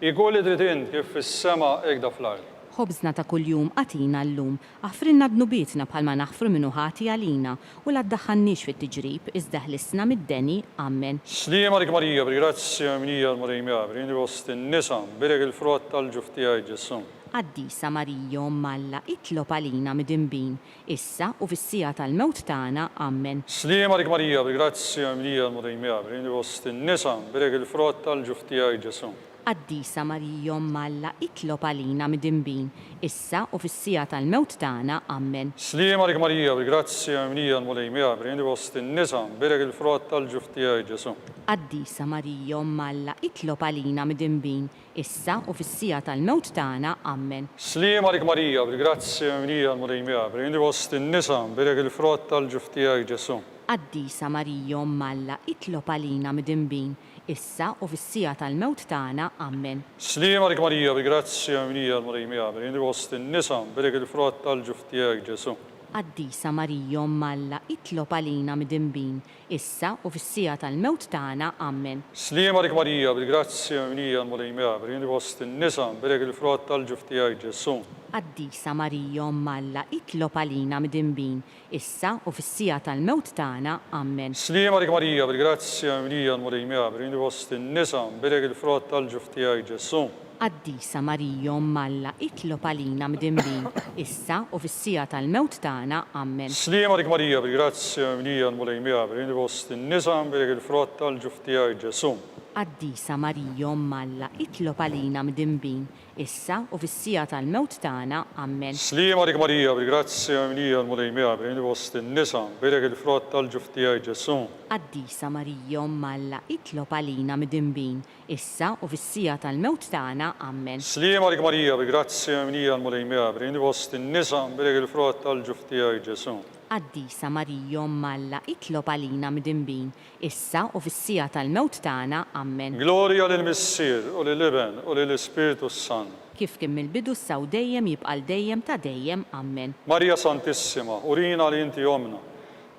Ikolli dritin kif fis-sema ekda fl-ard. Ħobżna ta' kuljum qatina llum, aħfrinna d-nubietna bħalma naħfru minnu ħati għalina u la ddaħħannix fit-tiġrib iżda ħlisna mid-deni. Amen. Sliem għalik Marija, bil-grazzja Marija l-Marijmija, bil-indi fost in-nisa berek il-frott tal-ġuf tiegħek Ġesu. Qaddisa Marija Umm Alla, itlob għalina midinbin, issa u fis-sija tal-mewt tagħna. Amen. Sliem għalik Marija, bil-grazzja Marija l-Marijmija, bil-indi fost in-nisa berek il-frott tal-ġuf tiegħek Ġesu. Qaddisa Marija Umm Alla, itlob għalina midinbin, issa u fis-sija tal-mewt tagħna. Amen. Sliem għalik Marija, bil-grazzja Marija l-Marijmija, bil-indi fost in-nisa berek il-frott tal-ġuf tiegħek Ġesu. Qaddisa Marija Umm Alla, itlob għalina midinbin, issa u fis-sija tal-mewt tagħna. Amen. Sliem għalik Marija, bil-grazzja Marija l-Marijmija, bil-indi fost in-nisa berek il-frott tal-ġuf tiegħek Ġesu. Qaddisa Marija Umm Alla, itlob għalina midinbin, issa u fis-sija tal-mewt tagħna. Amen. Sliem għalik Marija, bil-grazzja Marija l-Marijmija, bil-indi fost in-nisa berek il-frott tal-ġuf tiegħek Ġesu. Qaddisa Marija Umm Alla, itlob għalina midinbin, issa u fis-sija tal-mewt tagħna. Amen. Sliem għalik Marija, bil-grazzja Marija l-Marijmija, bil-indi fost in-nisa berek il-frott tal-ġuf tiegħek Ġesu. Qaddisa Marija Umm Alla, itlob għalina midinbin, issa u fis-sija tal-mewt tagħna. Amen. Sliem għalik Marija, bil-grazzja Marija l-Marijmija, bil-indi fost in-nisa berek il-frott tal-ġuf tiegħek Ġesu. Qaddisa Marija Umm Alla, itlob għalina midinbin, issa u fis-sija tal-mewt tagħna. Amen. Sliem għalik Marija, bil-grazzja Marija l-Marijmija, bil-indi fost in-nisa berek il-frott tal-ġuf tiegħek Ġesu. Qaddisa Marija Umm Alla, itlob għalina midinbin, issa u fis-sija tal-mewt tagħna. Amen. Sliem għalik Marija, bil-grazzja Marija l-Marijmija, bil-indi fost in-nisa berek il-frott tal-ġuf tiegħek Ġesu. Qaddisa Marija Umm Alla, itlob għalina midinbin, issa u fis-sija tal-mewt tagħna. Amen. Sliem għalik Marija, bil-grazzja Marija l-Marijmija, bil-indi fost in-nisa berek il-frott tal-ġuf tiegħek Ġesu. Qaddisa Marija Umm Alla, itlob għalina midinbin, issa u fis-sija tal-mewt tagħna. Amen. Gloria lill-Missier u lill-Iben u lill-Ispiritu Sant. Kif kien mill-bidu saw dejjem jibqa' dejjem ta' dejjem. Amen. Marja Santissima, urina li inti omna,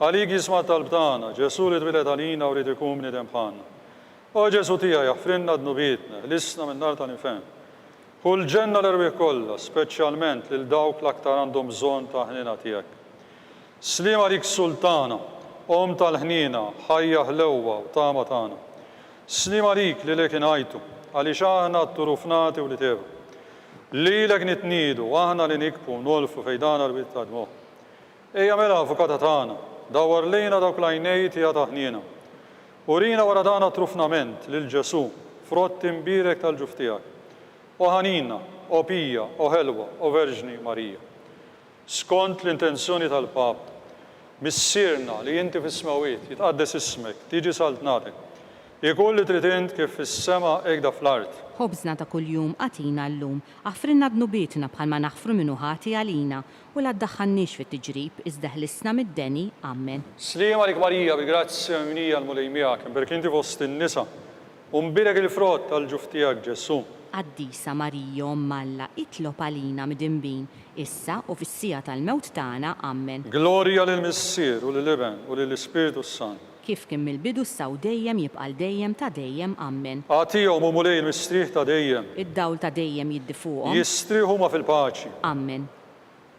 għalik jismat tal-btana, Ġesu li twilet għalina u li tikum bnidem bħanna. O Ġesu tija, jaħfrinna d-nubietna, lisna minn nar tal-infem. Ħul ġenna l-erweħ kollha, speċjalment lil dawk l-aktar għandhom bżonn ta' ħniena tiegħek. Sliem għalik Sultana, om tal-ħnina, ħajja ħlewwa u tama tagħna. Sliem għalik li lek inajtu, għaliex aħna t-turufnati u li tevu. Lilek nitnidu, aħna li nikbu nolfu fejdana l-bit ta' dmuħ. Ejja mela avukata tagħna, dawar lejna dawk l-għajnejt hija ta' ħnina. Urina wara dana trufnament lil Ġesu, frott imbirek tal-ġuf tiegħek. O ħanina, o pija, o ħelwa, o Verġni Marija. Skont l-intenzjoni tal-Papa, missierna li inti fis-smawiet jitqaddes ismek, tiġi sal-tnatek. Ikun li trid int kif fis-sema hekk fl-art. Ħobżna ta' kuljum għatina llum, għafrinna dnubietna bħalma naħfru minnu ħati għalina u la ddaħħalniex fit-tiġrib iżda ħlisna mid-deni, ammen. Sliem għalik Marija bi grazzja mnija l-mulej miegħek, imberk inti fost in-nisa, u mbirek il-frott tal-ġuf tiegħek Ġesu. Qaddisa Marija Malla, itlob għalina midinbin, issa u fis-sija tal-mewt tagħna, ammen. Glorja lill-Missier u lill-Iben u lill-Ispiritu Sant. Kif kien mill-bidu saw dejjem jibqal dejjem ta' dejjem, ammen. Għatihom u mulej il-mistrieħ ta' dejjem. Id-dawl ta' dejjem jiddi fuqhom. Jistrieħu ma fil-paċi. Ammen.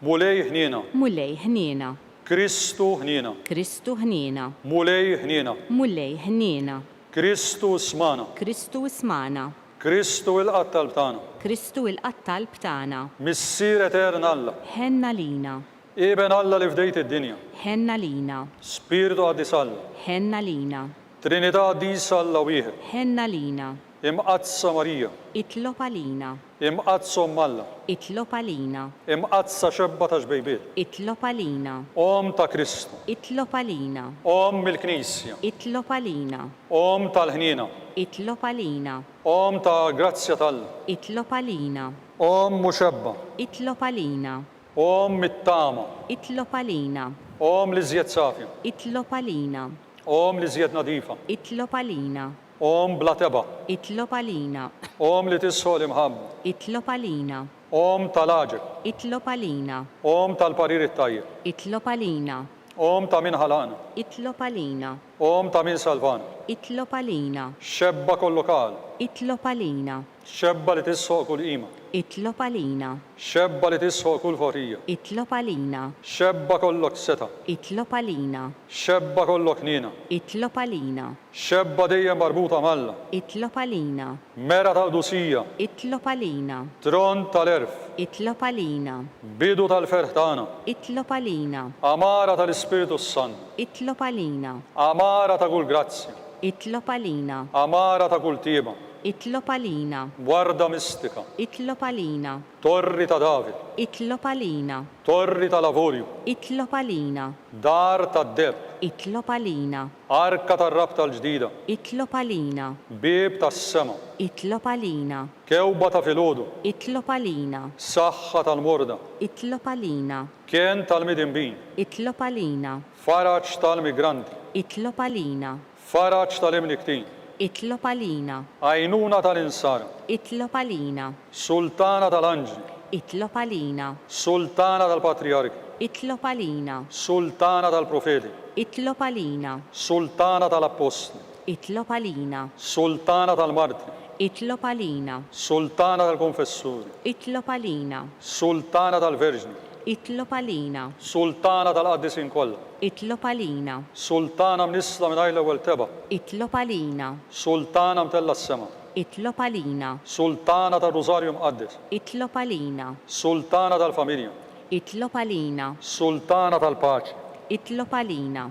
Mulej ħniena. Mulej ħniena. Kristu ħniena. Kristu ħniena. Mulej ħniena. Mulej ħniena. Kristu smana. Kristu ismana. Kristu il-qattal b'tagħna. Kristu il-qattal b'tagħna. Missier eterna Alla. Ħenna lina. Iben Alla li fdejt id-dinja. Ħenna lina. Spiritu Qaddis Alla. Ħenna lina. Trinità Qaddis Alla wieħed. Ħenna lina. Imqazza Marija. Itlob għalina. Imqazza Alla. Itlob għalina. Imqazza xebba ta' xbejbiet. Itlob għalina. Om ta' Kristu. Itlob għalina. Om mill-Knisja. Itlob għalina. Om tal-ħniena. Itlob għalina. Om ta' grazzja tal-Alla. Itlob għalina. Om muxebba. Itlob għalina. Om mit-tama. Itlob għalina. Om li żjed safja. Itlob għalina. Om li żjed nadifa. Itlob għalina. Om bla teba. Itlob għalina. Om li tisħol imħabba. Itlob għalina. Om tal-aġeb. Itlob għalina. Om tal-parir it-tajjeb. Itlob għalina. Om ta' min ħalaqna. Itlob għalina. Om ta' min salvana. Itlob għalina. Xebba kollokal. Itlob għalina. Xebba li tisħoq kull qima. Itlob għalina. Xebba li tisħoq kull forija. Itlob għalina. Xebba kollok seta. Itlob għalina. Xebba kollok nina. Itlob għalina. Xebba dejjem marbuta malla. Itlob għalina. Mera tal-dusija. Itlob għalina. Tron tal-erf. Itlob għalina. Bidu tal-ferħ tagħna. Itlob għalina. Amara tal-Ispiritu Sant. Itlob għalina. Amara ta' kull grazzja. Itlob għalina. Amara ta' kull tieba. Itlob għalina. Warda mistika. Itlob għalina. Torri ta' David. Itlob għalina. Torri ta' lavorju. Itlob għalina. Dar ta' deb. Itlob għalina. Arka tar-rab tal-ġdida. Itlob għalina. Bib tas-sema. Itlob għalina. Kewba ta' filgħodu. Itlob għalina. Saħħa tal-morda. Itlob għalina. Kien tal-midinbin. Itlob għalina. Faraġ tal-migranti. Itlob għalina. Faraġ tal-imniktin. Itlob għalina. Għajnuna tal-insara. Itlob għalina. Sultana tal-anġli. Itlob għalina. Sultana tal-patriarki. Itlob għalina. Sultana tal-profeti. Itlob għalina. Sultana tal-apostoli. Itlob għalina. Sultana tal-martri. Itlob għalina. Sultana tal-konfessuri. Itlob għalina. Sultana tal-verġni. Itlob għalina. Sultana tal-qaddisin kollha. Itlob għalina. Sultana mnisla minn ajla ewwel teba. Itlob għalina. Sultana mtella s-sema. Itlob għalina. Sultana tal-Rożarju mqaddis. Itlob għalina. Sultana tal-familja. Itlob għalina. Sultana tal-paċi. Itlob għalina.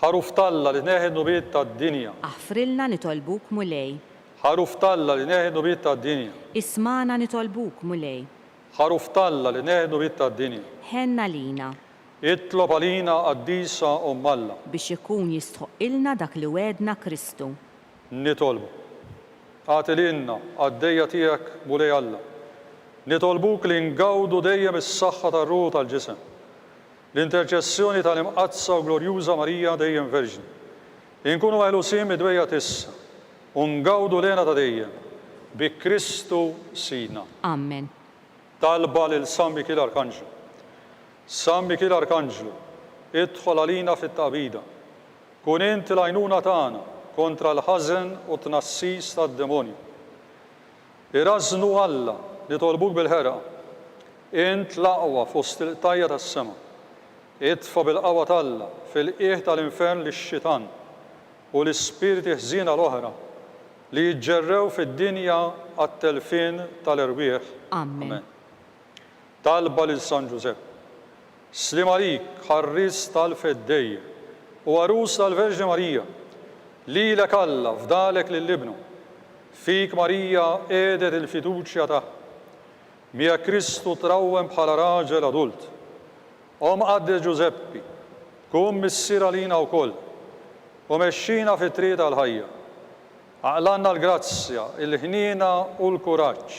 Ħaruf talla li neħed nubiet tad-dinja. Aħfrilna nitolbuk mulej. Ħaruf talla li neħed nubiet tad-dinja. Ismana nitolbuk mulej. Ħaruf talla li neħed nubiet tad-dinja. Ħenna lina. Itlob għalina qaddisa Alla. Biex ikun jistħoq ilna dak li wedna Kristu. Nitolbu. Għatilinna għaddejja tiegħek mulej Alla. Nitolbuk li ngawdu dejjem is-saħħa tar-ruħ tal-ġisem. L-interċessjoni tal-imqazza u glorjuża Marija dejjem Verġni. Inkunu meħlusin mid-dwejja tissa u ngawdu lena ta' dejjem bi Kristu Sidna. Amen. Talba lil San Mikil Arkanġlu. San Mikil Arkanġlu, idħol għalina fit-taqbida. Kun inti l-għajnuna tagħna kontra l-ħażen u tnassis tad-demonju. Irażnu Alla nitolbuk bil-ħerqa. Int l-aqwa fost il-qtajja tas-sema. Itfa bil-qawwa talla fil-qiegħ tal-infern lix-xitan u l-ispiriti ħżiena l-oħra li jġġerrew fid-dinja għat-telfin tal-irwieħ. Amen. Talba lil San Ġusepp. Slim għalik ħarris tal-feddejja u għarus tal-Verġi Marija. Lilek Alla fdalek lill-ibnu. Fik Marija qiegħdet il-fiduċja tagħha. Mija Kristu trawwem bħala raġel adult. Om Qaddis Ġuseppi, kun missier għalina wkoll u mexxina fit-triq tal-ħajja. Għaqlanna l-grazzja, il-ħnina u l-kuraġġ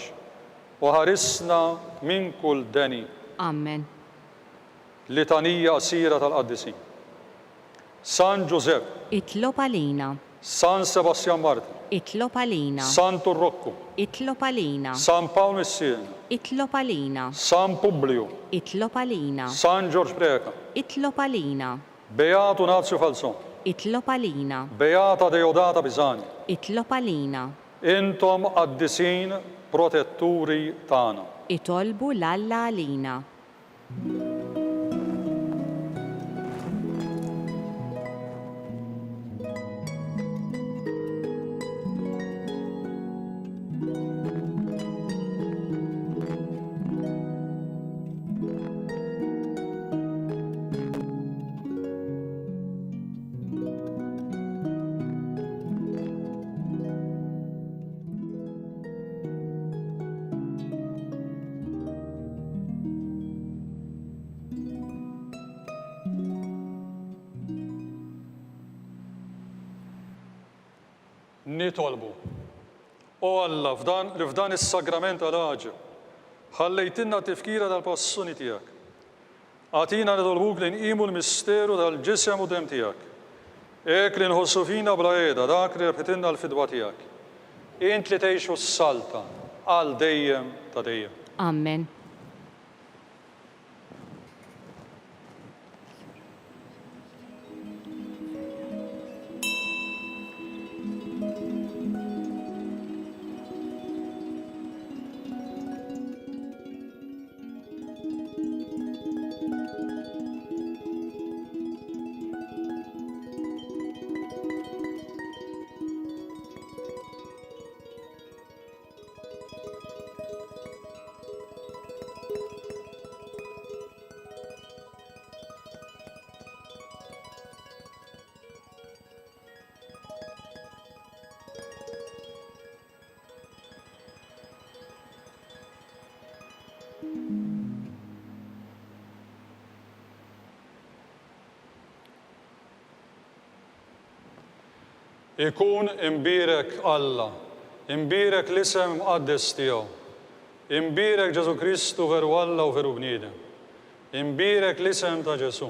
u ħarisna minn kull deni. Amen. Litanija qasira tal-qaddisin. San Giuseppe, Itlob għalina. San Sebastian Marti, Itlob għalina. San Turrocco, Itlob għalina. San Paolo Messina, Itlob għalina. San Publio, Itlob għalina. San George Breca, Itlob għalina. Beato Nazio Falzon, Itlob għalina. Beata Deodata Pisani, Itlob għalina. intom qaddisin protetturi tagħna. Itolbu l-Alla għalina. Nitolbu. O Alla, li f'dan is-sagrament għal-ħaġa, ħallejtinna tifkira tal-passuni tiegħek. Għatina nitolbuk li nqimu l-misteru tal-ġisem u dem tiegħek. Ek li nħossu fina bla qiegħda dak li rebħitilna l-fidwa tiegħek. Int li tgħixu s-salta għal dejjem ta' dejjem. Amen. Ikun imbirek Alla, imbirek l-isem mqaddes tiegħu, imbirek Ġesu Kristu veru Alla u veru bniedem, imbirek l-isem ta' Ġesu,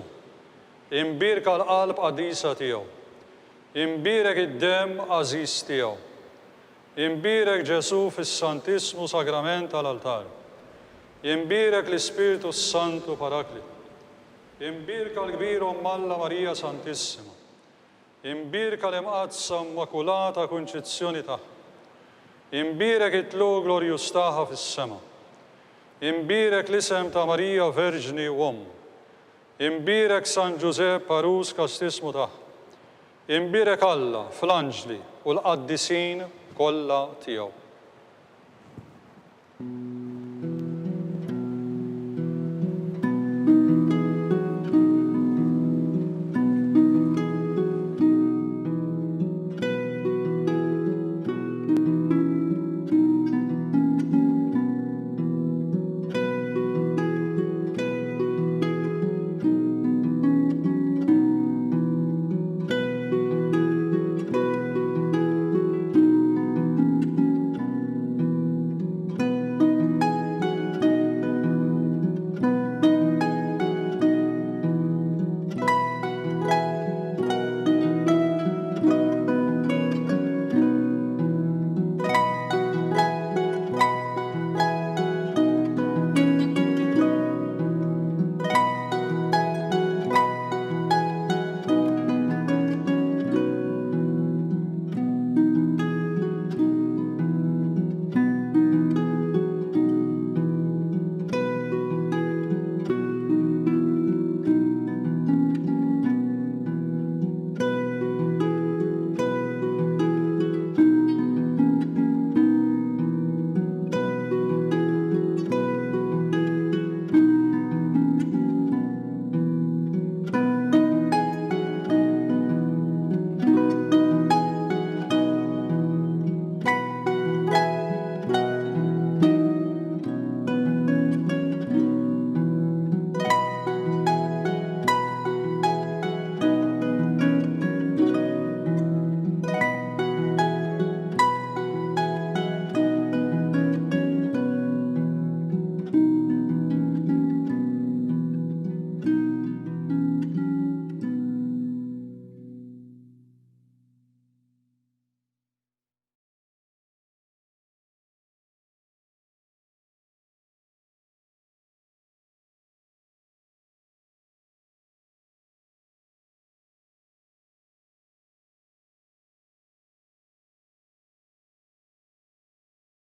imbirek għal-qalb qadisa tiegħu, imbirek id-dem għażiż tiegħu, imbirek Ġesu fis-Santismu Sagrament tal-altar, imbirek l-Ispiritu Santu Paraklit, imbirek għal-kbir Alla Marija Santissima, imbirka l-imqazza immakulata konċizzjoni taħ. Imbirek it-tlu glorjus taħa fis-sema. Imbirek l-isem ta' Marija Verġni u Om. Imbirek San Giuseppe Arus kastismu taħ. Imbirek Alla fl-anġli u l-qaddisin kollha tiegħu.